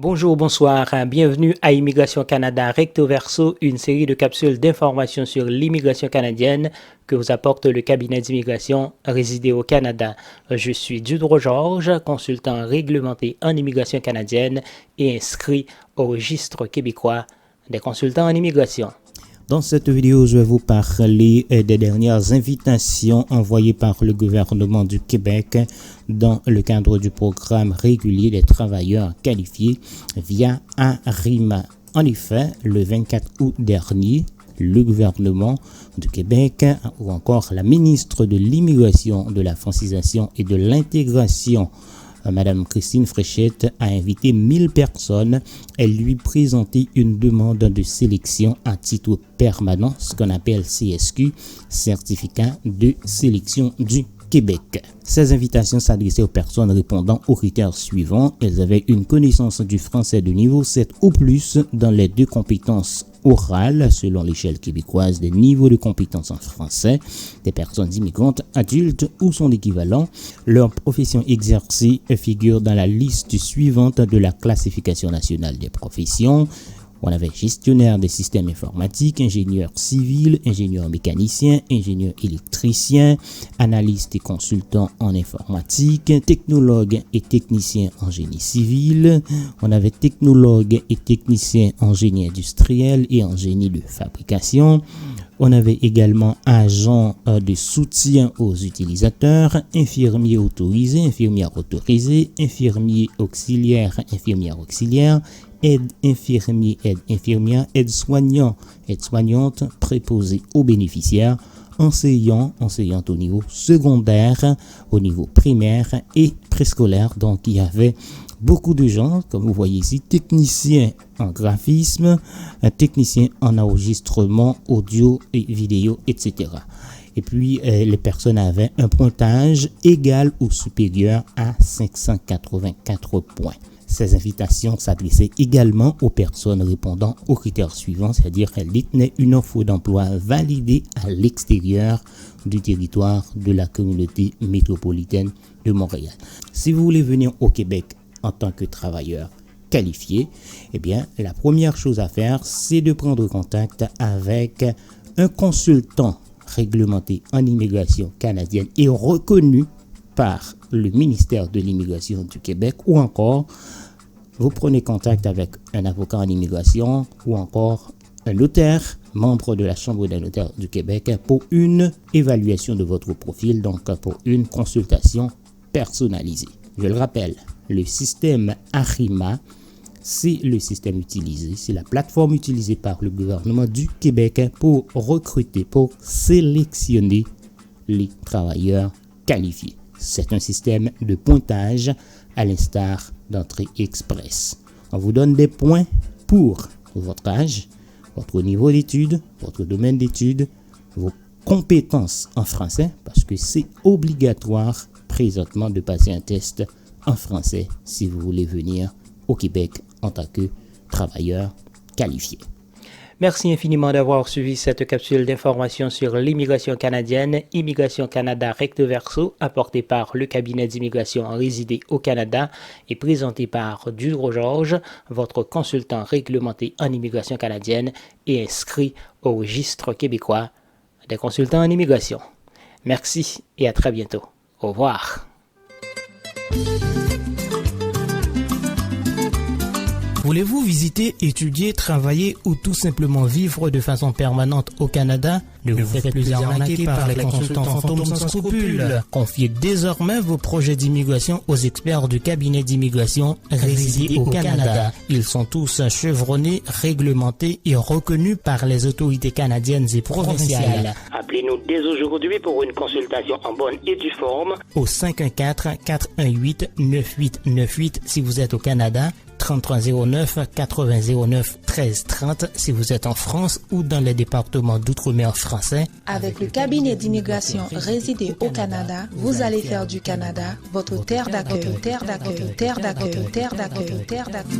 Bonjour, bonsoir, bienvenue à Immigration Canada Recto Verso, une série de capsules d'informations sur l'immigration canadienne que vous apporte le cabinet d'immigration résidé au Canada. Je suis Dudro Georges, consultant réglementé en immigration canadienne et inscrit au registre québécois des consultants en immigration. Dans cette vidéo, je vais vous parler des dernières invitations envoyées par le gouvernement du Québec dans le cadre du programme régulier des travailleurs qualifiés via ARIMA. En effet, le 24 août dernier, le gouvernement du Québec ou encore la ministre de l'Immigration, de la Francisation et de l'Intégration, Madame Christine Fréchette, a invité 1000 personnes. Elle lui présentait une demande de sélection à titre permanent, ce qu'on appelle CSQ, Certificat de sélection du Québec. Ces invitations s'adressaient aux personnes répondant aux critères suivants. Elles avaient une connaissance du français de niveau 7 ou plus dans les deux compétences orales selon l'échelle québécoise des niveaux de compétences en français, des personnes immigrantes, adultes ou son équivalent. Leur profession exercée figure dans la liste suivante de la classification nationale des professions. On avait gestionnaire des systèmes informatiques, ingénieur civil, ingénieur mécanicien, ingénieur électricien, analyste et consultant en informatique, technologue et technicien en génie civil. On avait technologue et technicien en génie industriel et en génie de fabrication. On avait également agent de soutien aux utilisateurs, infirmier autorisé, infirmière autorisée, infirmier auxiliaire, infirmière auxiliaire, aide infirmier, aide infirmière, aide soignant, aide soignante, préposé aux bénéficiaires, enseignant, enseignante au niveau secondaire, au niveau primaire et préscolaire. Donc il y avait beaucoup de gens, comme vous voyez ici, technicien en graphisme, technicien en enregistrement audio et vidéo, etc. Et puis, les personnes avaient un pointage égal ou supérieur à 584 points. Ces invitations s'adressaient également aux personnes répondant aux critères suivants, c'est-à-dire qu'elles détenaient une offre d'emploi validée à l'extérieur du territoire de la communauté métropolitaine de Montréal. Si vous voulez venir au Québec en tant que travailleur qualifié, eh bien, la première chose à faire, c'est de prendre contact avec un consultant réglementé en immigration canadienne et reconnu par le ministère de l'Immigration du Québec, ou encore vous prenez contact avec un avocat en immigration ou encore un notaire, membre de la Chambre des notaires du Québec, pour une évaluation de votre profil, donc pour une consultation personnalisée. Je le rappelle, le système ARIMA, c'est le système utilisé, c'est la plateforme utilisée par le gouvernement du Québec pour recruter, pour sélectionner les travailleurs qualifiés. C'est un système de pointage à l'instar d'entrée express. On vous donne des points pour votre âge, votre niveau d'études, votre domaine d'études, vos compétences en français, parce que c'est obligatoire présentement de passer un test en français si vous voulez venir au Québec en tant que travailleur qualifié. Merci infiniment d'avoir suivi cette capsule d'informations sur l'immigration canadienne, Immigration Canada Recto Verso, apportée par le cabinet d'immigration résidé au Canada et présentée par Dudro Georges, votre consultant réglementé en immigration canadienne et inscrit au registre québécois des consultants en immigration. Merci et à très bientôt. Au revoir. Voulez-vous visiter, étudier, travailler ou tout simplement vivre de façon permanente au Canada? Ne vous faites plus arnaquer par les consultants fantômes sans scrupules. Confiez désormais vos projets d'immigration aux experts du cabinet d'immigration résidé au Canada. Ils sont tous chevronnés, réglementés et reconnus par les autorités canadiennes et provinciales. Appelez-nous dès aujourd'hui pour une consultation en bonne et due forme au 514-418-9898 si vous êtes au Canada, 3309-8009-1330 si vous êtes en France ou dans les départements d'outre-mer français. Avec le cabinet d'immigration résidé au Canada, vous allez faire du Canada votre terre d'accueil, terre d'accueil, terre d'accueil, terre d'accueil, terre d'accueil.